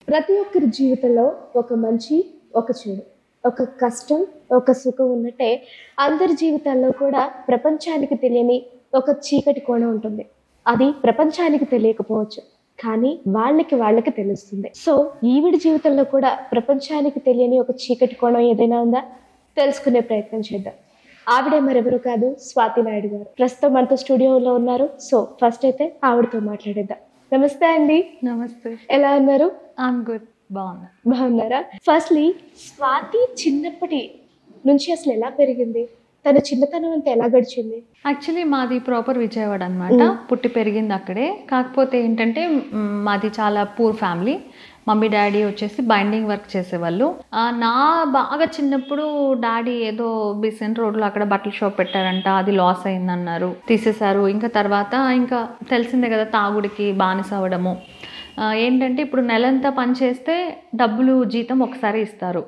ప్రతి ఒక్కరి జీవితంలో ఒక మంచి, ఒక చెడు, ఒక కష్టం, ఒక సుఖం ఉన్నట్టే అందరి జీవితాల్లో కూడా ప్రపంచానికి తెలియని ఒక చీకటి కోణం ఉంటుంది. అది ప్రపంచానికి తెలియకపోవచ్చు, కానీ వాళ్ళకి తెలుస్తుంది. సో ఈవిడ జీవితంలో కూడా ప్రపంచానికి తెలియని ఒక చీకటి కోణం ఏదైనా ఉందా? తెలుసుకునే ప్రయత్నం చేద్దాం. ఆవిడే మరెవరు కాదు, స్వాతి నాయుడు గారు. ప్రస్తుతం మనతో స్టూడియోలో ఉన్నారు. సో ఫస్ట్ అయితే ఆవిడతో మాట్లాడేద్దాం. నమస్తే అండి. నమస్తే. ఎలా ఉన్నారు? I'm good. బాగున్నారా? ఫస్ట్లీ, స్వాతి చిన్నప్పటి నుంచి అసలు ఎలా పెరిగింది? తన చిన్నతనం అంతా ఎలా గడిచింది? యాక్చువల్లీ మాది ప్రాపర్ విజయవాడ అనమాట. పుట్టి పెరిగింది అక్కడే. కాకపోతే ఏంటంటే మాది చాలా పూర్ ఫ్యామిలీ. మమ్మీ డాడీ వచ్చేసి బైండింగ్ వర్క్ చేసేవాళ్ళు. నా బాగా చిన్నప్పుడు డాడీ ఏదో బిసెంట్ రోడ్లో అక్కడ బట్టల షాప్ పెట్టారంట, అది లాస్ అయిందన్నారు, తీసేశారు. ఇంకా తర్వాత ఇంకా తెలిసిందే కదా, తాగుడికి బానిస అవ్వడము. ఏంటంటే ఇప్పుడు నెలంతా పనిచేస్తే డబ్బులు జీతం ఒకసారి ఇస్తారు.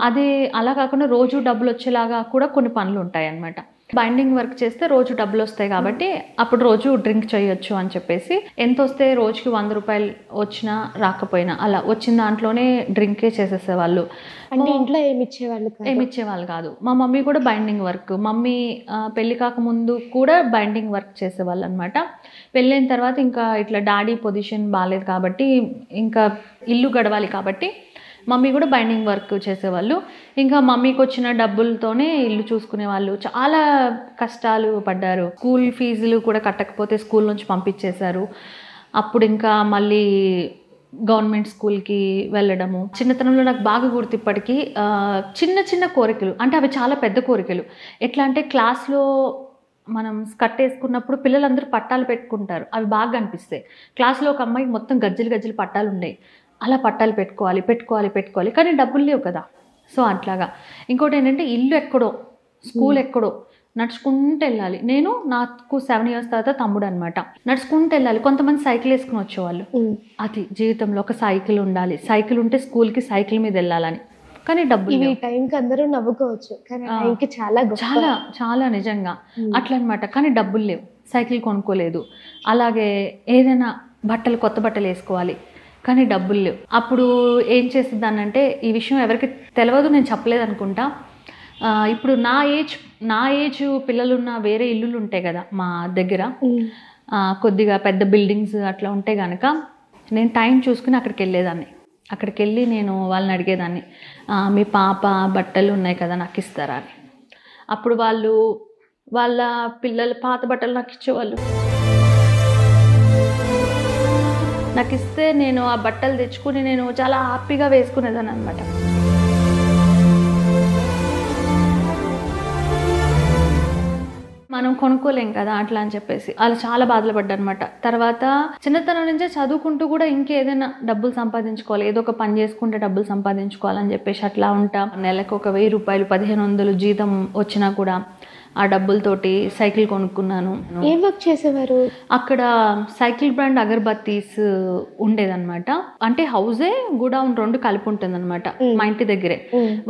అది అలా కాకుండా రోజు డబ్బులు వచ్చేలాగా కూడా కొన్ని పనులు ఉంటాయి అన్నమాట. బైండింగ్ వర్క్ చేస్తే రోజు డబ్బులు వస్తాయి కాబట్టి అప్పుడు రోజు డ్రింక్ చేయొచ్చు అని చెప్పేసి, ఎంత వస్తే రోజుకి 100 రూపాయలు వచ్చినా రాకపోయినా అలా వచ్చిన దాంట్లోనే డ్రింకే చేసేసేవాళ్ళు. అంటే ఇంట్లో ఏమి ఇచ్చేవాళ్ళు కాదు. మా మమ్మీ కూడా బైండింగ్ వర్క్, మమ్మీ పెళ్లి కాకముందు కూడా బైండింగ్ వర్క్ చేసేవాళ్ళు అనమాట. పెళ్ళైన తర్వాత ఇంకా ఇట్లా డాడీ పొజిషన్ బాగాలేదు కాబట్టి, ఇంకా ఇల్లు గడవాలి కాబట్టి మమ్మీ కూడా బైండింగ్ వర్క్ చేసేవాళ్ళు. ఇంకా మమ్మీకి వచ్చిన డబ్బులతోనే ఇల్లు చూసుకునే వాళ్ళు. చాలా కష్టాలు పడ్డారు. స్కూల్ ఫీజులు కూడా కట్టకపోతే స్కూల్ నుంచి పంపించేశారు. అప్పుడు ఇంకా మళ్ళీ గవర్నమెంట్ స్కూల్కి వెళ్ళడము. చిన్నతనంలో నాకు బాగా గుర్తు ఇప్పటికీ. చిన్న చిన్న కోరికలు, అంటే అవి చాలా పెద్ద కోరికలు. ఎట్లా అంటే క్లాస్లో మనం స్కర్ట్ వేసుకున్నప్పుడు పిల్లలందరూ పట్టాలు పెట్టుకుంటారు, అవి బాగా అనిపిస్తాయి. క్లాస్లో ఒక అమ్మాయికి మొత్తం గజ్జలు పట్టాలు ఉన్నాయి. అలా పట్టాలు పెట్టుకోవాలి, కానీ డబ్బులు లేవు కదా. సో అట్లాగా. ఇంకోటి ఏంటంటే ఇల్లు ఎక్కడో, స్కూల్ ఎక్కడో, నడుచుకుంటూ వెళ్ళాలి. నాకు 7 years తర్వాత తమ్ముడు అనమాట. నడుచుకుంటూ వెళ్ళాలి. కొంతమంది సైకిల్ వేసుకుని వచ్చేవాళ్ళు. అది జీవితంలో ఒక సైకిల్ ఉండాలి, సైకిల్ ఉంటే స్కూల్కి సైకిల్ మీద వెళ్ళాలని. కానీ డబ్బులు టైంకి అందరూ నవ్వుకోవచ్చు, కానీ చాలా చాలా చాలా నిజంగా అట్లా అనమాట. కానీ డబ్బులు లేవు, సైకిల్ కొనుక్కోలేదు. అలాగే ఏదైనా కొత్త బట్టలు వేసుకోవాలి, కానీ డబ్బులు లేవు. అప్పుడు ఏం చేసేదాన్నంటే, ఈ విషయం ఎవరికి తెలియదు, నేను చెప్పలేదు అనుకుంటా. ఇప్పుడు నా ఏజ్ పిల్లలున్న వేరే ఇల్లులు ఉంటాయి కదా మా దగ్గర, కొద్దిగా పెద్ద బిల్డింగ్స్ అట్లా ఉంటే కనుక నేను టైం చూసుకుని అక్కడికి వెళ్ళేదాన్ని. అక్కడికి వెళ్ళి నేను వాళ్ళని అడిగేదాన్ని, మీ పాప బట్టలు ఉన్నాయి కదా నాకు ఇస్తారా అని. అప్పుడు వాళ్ళు వాళ్ళ పిల్లల పాత బట్టలు నాకు ఇచ్చేవాళ్ళు. నాకు ఇస్తే నేను ఆ బట్టలు తెచ్చుకుని నేను చాలా హ్యాపీగా వేసుకునేదాన్ని అనమాట. మనం కొనుక్కోలేం కదా అట్లా అని చెప్పేసి వాళ్ళు చాలా బాధలు పడ్డారనమాట. తర్వాత చిన్నతనం నుంచే చదువుకుంటూ కూడా ఇంకేదైనా డబ్బులు సంపాదించుకోవాలి, ఏదో ఒక పని చేసుకుంటే డబ్బులు సంపాదించుకోవాలని చెప్పేసి అట్లా ఉంటా. నెలకు ఒక 1000 రూపాయలు 1500 జీతం వచ్చినా కూడా ఆ డబ్బులతోటి సైకిల్ కొనుక్కున్నాను. ఏం వర్క్ చేసేవారు అక్కడ? సైకిల్ బ్రాండ్ అగర్బత్తీస్ ఉండేదన్నమాట. అంటే హౌజే గోడౌన్ 2 కలిపి ఉంటుంది అనమాట మా ఇంటి దగ్గరే.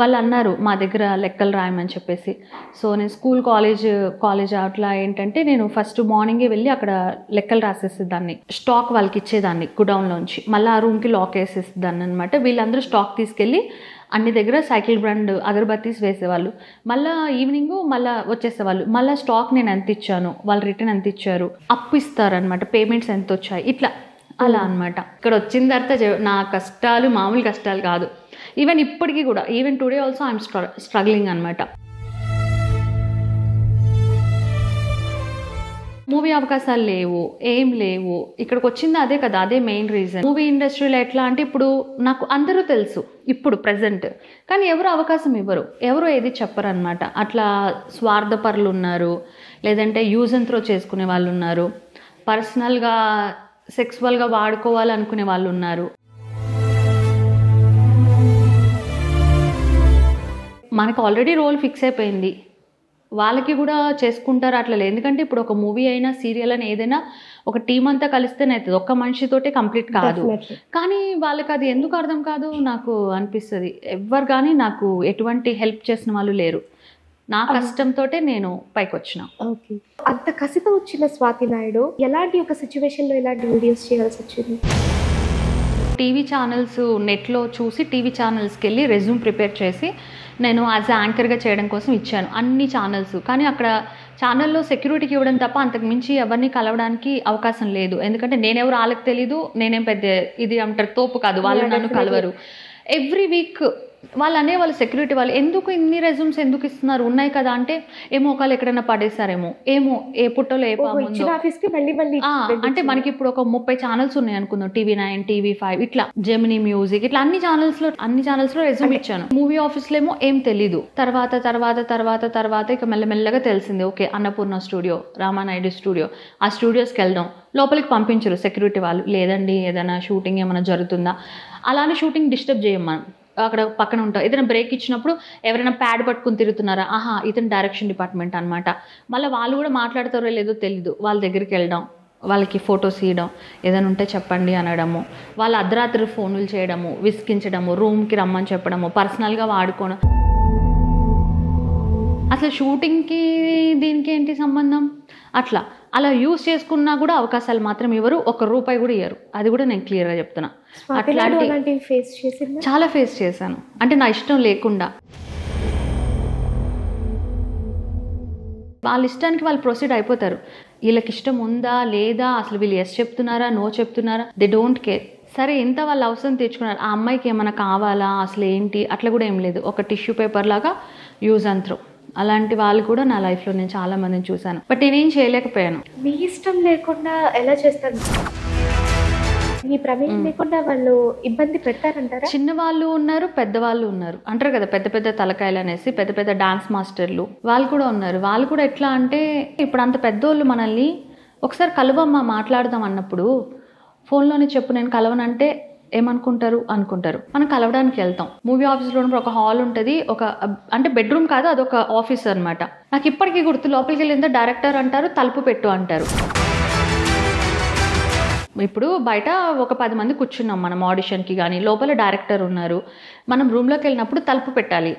వాళ్ళు అన్నారు మా దగ్గర లెక్కలు రాయమని చెప్పేసి. సో నేను స్కూల్ కాలేజ్ అట్లా ఏంటంటే నేను ఫస్ట్ మార్నింగే వెళ్ళి అక్కడ లెక్కలు రాసేసేదాన్ని. స్టాక్ వాళ్ళకి ఇచ్చేదాన్ని గోడౌన్లోంచి. మళ్ళీ ఆ రూమ్కి లాక్ వేసేసేదాన్ని అనమాట. వీళ్ళందరూ స్టాక్ తీసుకెళ్ళి అన్ని దగ్గర సైకిల్ బ్రాండ్ అగరబత్తీస్ వేసేవాళ్ళు. మళ్ళీ ఈవినింగ్ మళ్ళీ వచ్చేసేవాళ్ళు. మళ్ళీ స్టాక్ నేను ఎంత ఇచ్చాను, వాళ్ళు రిటర్న్ ఎంత ఇచ్చారు, అప్పు ఇస్తారనమాట, పేమెంట్స్ ఎంత వచ్చాయి, ఇట్లా అలా అనమాట. ఇక్కడ వచ్చిన తర్వాత నా కష్టాలు మామూలు కష్టాలు కాదు. ఈవెన్ ఇప్పటికీ కూడా, even today also I'm struggling అనమాట. మూవీ అవకాశాలు లేవు, ఏం లేవు. ఇక్కడికి వచ్చింది అదే కదా, అదే మెయిన్ రీజన్. మూవీ ఇండస్ట్రీలో ఎట్లా అంటే ఇప్పుడు నాకు అందరూ తెలుసు ఇప్పుడు ప్రెజెంట్, కానీ ఎవరు అవకాశం ఇవ్వరు, ఎవరు ఏది చెప్పరు అనమాట. అట్లా స్వార్థపరులు ఉన్నారు, లేదంటే యూజ్ అండ్ త్రో చేసుకునే వాళ్ళు ఉన్నారు, పర్సనల్గా సెక్సువల్గా వాడుకోవాలనుకునే వాళ్ళు ఉన్నారు. మనకు ఆల్రెడీ రోల్ ఫిక్స్ అయిపోయింది, వాళ్ళకి కూడా చేసుకుంటారు అట్లా లేదు. ఎందుకంటే ఇప్పుడు ఒక మూవీ అయినా సీరియల్ అయినా ఏదైనా ఒక టీం అంతా కలిస్తేనే అవుతుంది, ఒక్క మనిషితోటే కంప్లీట్ కాదు. కానీ వాళ్ళకి అది ఎందుకు అర్థం కాదు నాకు అనిపిస్తుంది. ఎవరు కానీ నాకు ఎటువంటి హెల్ప్ చేసిన వాళ్ళు లేరు. నా కష్టంతో నేను పైకి వచ్చిన. ఓకే, అంత కసితో వచ్చిన స్వాతి నాయుడు ఎలాంటి ఒక సిచ్యువేషన్లో ఇలాంటి వీడియోస్ చేయాల్సి వచ్చింది? టీవీ ఛానల్స్ నెట్లో చూసి టీవీ ఛానల్స్కి వెళ్ళి రెజ్యూమ్ ప్రిపేర్ చేసి నేను యాజ్ యాంకర్గా చేయడం కోసం ఇచ్చాను అన్ని ఛానల్స్. కానీ అక్కడ ఛానల్లో సెక్యూరిటీకి ఇవ్వడం తప్ప అంతకు మించి ఎవరిని కలవడానికి అవకాశం లేదు. ఎందుకంటే నేనెవరు వాళ్ళకి తెలీదు, నేనేం పెద్ద ఇది అంటారు తోపు కాదు, వాళ్ళు నన్ను కలవరు. ఎవ్రీ వీక్ వాళ్ళు అనేవాళ్ళు సెక్యూరిటీ వాళ్ళు, ఎందుకు ఇన్ని రెజ్యూమ్స్ ఎందుకు ఇస్తున్నారు, ఉన్నాయి కదా అంటే, ఏమో ఒకళ్ళు ఎక్కడైనా పడేసారేమో, ఏమో ఏ పుట్టలో ఏ పాముందో. అంటే మనకి ఇప్పుడు ఒక 30 ఛానల్స్ ఉన్నాయి అనుకుందాం, TV9, TV5 ఇట్లా జెమినీ మ్యూజిక్ ఇట్లా అన్ని ఛానల్స్ లో రెజ్యూమ్ ఇచ్చాను. మూవీ ఆఫీస్లో ఏమో ఏం తెలీదు. తర్వాత ఇక మెల్లమెల్లగా తెలిసింది, okay Annapurna studio, Ramanaidu studio, ఆ స్టూడియోస్కి వెళ్దాం. లోపలికి పంపించరు సెక్యూరిటీ వాళ్ళు, లేదండి ఏదైనా షూటింగ్ ఏమైనా జరుగుతుందా, అలానే షూటింగ్ డిస్టర్బ్ చేయం మనం, అక్కడ పక్కన ఉంటాం. ఏదైనా బ్రేక్ ఇచ్చినప్పుడు ఎవరైనా ప్యాడ్ పట్టుకుని తిరుగుతున్నారా, ఆహా ఇతను డైరెక్షన్ డిపార్ట్మెంట్ అనమాట. మళ్ళీ వాళ్ళు కూడా మాట్లాడతారో లేదో తెలీదు, వాళ్ళ దగ్గరికి వెళ్ళడం, వాళ్ళకి ఫొటోస్ ఇవ్వడం, ఏదైనా ఉంటే చెప్పండి అనడము, వాళ్ళ అర్ధరాత్రి ఫోన్లు చేయడము, విసిగించడము, రూమ్కి రమ్మని చెప్పడము, పర్సనల్గా వాడుకోవడం. అసలు షూటింగ్కి దీనికి ఏంటి సంబంధం? అలా యూజ్ చేసుకున్నా కూడా అవకాశాలు మాత్రం ఇవ్వరు, ₹1 కూడా ఇవ్వరు. అది కూడా నేను క్లియర్గా చెప్తున్నా. చాలా ఫేస్ చేశాను, అంటే నా ఇష్టం లేకుండా. వాళ్ళ ఇష్టానికి వాళ్ళు ప్రొసీడ్ అయిపోతారు. వీళ్ళకి ఇష్టం ఉందా లేదా, అసలు వీళ్ళు ఎస్ చెప్తున్నారా నో చెప్తున్నారా, దే డోంట్ కేర్. సరే ఇంత వాళ్ళ అవసరం తీర్చుకున్నారు, ఆ అమ్మాయికి ఏమైనా కావాలా అసలు ఏంటి అట్లా కూడా ఏం లేదు, ఒక టిష్యూ పేపర్ లాగా యూజ్ అండ్ త్రో. అలాంటి వాళ్ళు కూడా నా లైఫ్లో నేను చాలా మందిని చూశాను. బట్ నేనేం చేయలేకపోయాను. మీ ఇష్టం లేకుండా ఎలా చేస్తారు? మీ ప్రమేయం లేకుండా వాళ్ళు ఇబ్బంది పెడతారంటారా? చిన్నవాళ్ళు ఉన్నారు, పెద్దవాళ్ళు ఉన్నారు. అంటారు కదా పెద్ద పెద్ద తలకాయలు అనేసి, పెద్ద పెద్ద డాన్స్ మాస్టర్లు వాళ్ళు కూడా ఉన్నారు. వాళ్ళు కూడా ఎట్లా అంటే, ఇప్పుడు అంత పెద్దోళ్ళు మనల్ని ఒకసారి కలవమ్మా మాట్లాడదాం అన్నప్పుడు ఫోన్లోనే చెప్పు నేను కలవనంటే ఏమనుకుంటారు అనుకుంటారు. మనం కలవడానికి వెళ్తాం. మూవీ ఆఫీస్లో ఉన్నప్పుడు ఒక హాల్ ఉంటుంది, ఒక అంటే బెడ్రూమ్ కాదు, అదొక ఆఫీస్ అనమాట. నాకు ఇప్పటికీ గుర్తు, లోపలికి వెళ్ళిందో డైరెక్టర్ అంటారు, తలుపు పెట్టు అంటారు. ఇప్పుడు బయట ఒక 10 మంది కూర్చున్నాం మనం ఆడిషన్కి, కానీ లోపల డైరెక్టర్ ఉన్నారు. మనం రూమ్లోకి వెళ్ళినప్పుడు తలుపు పెట్టాలి.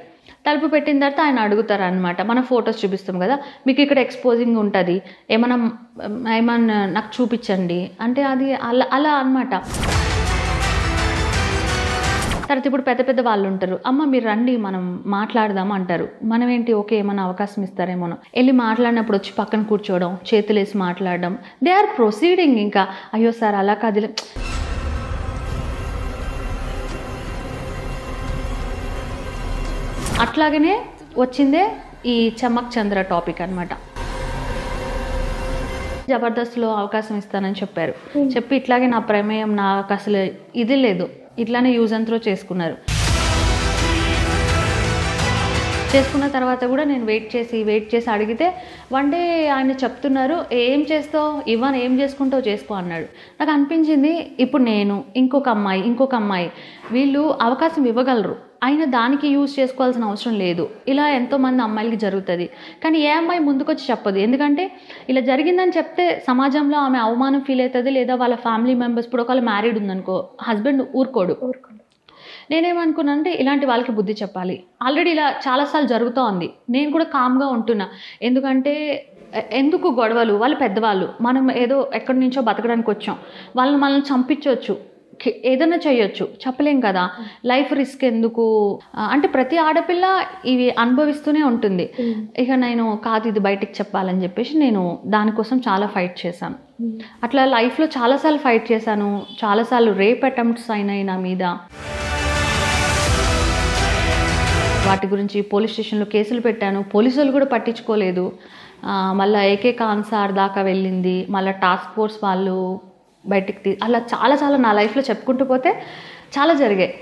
తలుపు పెట్టిన తర్వాత ఆయన అడుగుతారు అనమాట, మనం ఫొటోస్ చూపిస్తాం కదా, మీకు ఇక్కడ ఎక్స్పోజింగ్ ఉంటుంది, ఏమన్నా నాకు చూపించండి అంటే అది అలా అనమాట. తర్వాత ఇప్పుడు పెద్ద పెద్ద వాళ్ళు ఉంటారు, అమ్మ మీరు రండి మనం మాట్లాడదాం అంటారు. మనం ఏంటి ఓకే ఏమైనా అవకాశం ఇస్తారేమోనో, వెళ్ళి మాట్లాడినప్పుడు వచ్చి పక్కన కూర్చోవడం, చేతులేసి మాట్లాడడం, దే ఆర్ ప్రొసీడింగ్. ఇంకా అయ్యో సార్ అలా కాదు. అట్లాగనే వచ్చిందే ఈ చమక్ చంద్ర టాపిక్ అనమాట. జబర్దస్త్లో అవకాశం ఇస్తానని చెప్పారు. చెప్పి ఇట్లాగే నా ప్రమేయం, నాకు అసలు ఇది లేదు, ఇట్లానే యూజ్ అండ్ త్రో చేసుకున్నారు. చేసుకున్న తర్వాత కూడా నేను వెయిట్ చేసి అడిగితే వన్ డే ఆయన చెప్తున్నారు, ఏం చేస్తావు ఇవ్వను, ఏం చేసుకుంటావు చేసుకో అన్నాడు. నాకు అనిపించింది, ఇప్పుడు నేను ఇంకొక అమ్మాయి వీళ్ళు అవకాశం ఇవ్వగలరు, అయినా దానికి యూజ్ చేసుకోవాల్సిన అవసరం లేదు. ఇలా ఎంతోమంది అమ్మాయిలకి జరుగుతుంది, కానీ ఏ అమ్మాయి ముందుకొచ్చి చెప్పదు. ఎందుకంటే ఇలా జరిగిందని చెప్తే సమాజంలో ఆమె అవమానం ఫీల్ అవుతుంది, లేదా వాళ్ళ ఫ్యామిలీ మెంబర్స్, ఇప్పుడు ఒకవేళ మ్యారీడ్ ఉందనుకో, హస్బెండ్ ఊరుకోడు. నేనేమనుకున్నాను అంటే ఇలాంటి వాళ్ళకి బుద్ధి చెప్పాలి. ఆల్రెడీ ఇలా చాలాసార్లు జరుగుతూ ఉంది, నేను కూడా కామ్గా ఉంటున్నా. ఎందుకు గొడవలు, వాళ్ళు పెద్దవాళ్ళు, మనం ఏదో ఎక్కడి నుంచో బతకడానికి వచ్చాం, మనల్ని చంపించవచ్చు, ఏదైనా చేయొచ్చు, చెప్పలేం కదా. లైఫ్ రిస్క్ ఎందుకు అంటే ప్రతి ఆడపిల్ల ఇవి అనుభవిస్తూనే ఉంటుంది. ఇక నేను కాదు ఇది బయటికి చెప్పాలని చెప్పేసి నేను దానికోసం చాలా ఫైట్ చేశాను. అట్లా లైఫ్లో చాలాసార్లు ఫైట్ చేశాను, చాలాసార్లు రేప్ అటెంప్ట్స్ అయినాయి నా మీద. వాటి గురించి పోలీస్ స్టేషన్లో కేసులు పెట్టాను, పోలీసులు కూడా పట్టించుకోలేదు. మళ్ళీ ఏకే కాన్సార్ దాకా వెళ్ళింది, మళ్ళీ టాస్క్ ఫోర్స్ వాళ్ళు బయటికి అలా చాలా నా లైఫ్లో చెప్పుకుంటూ పోతే చాలా జరిగాయి.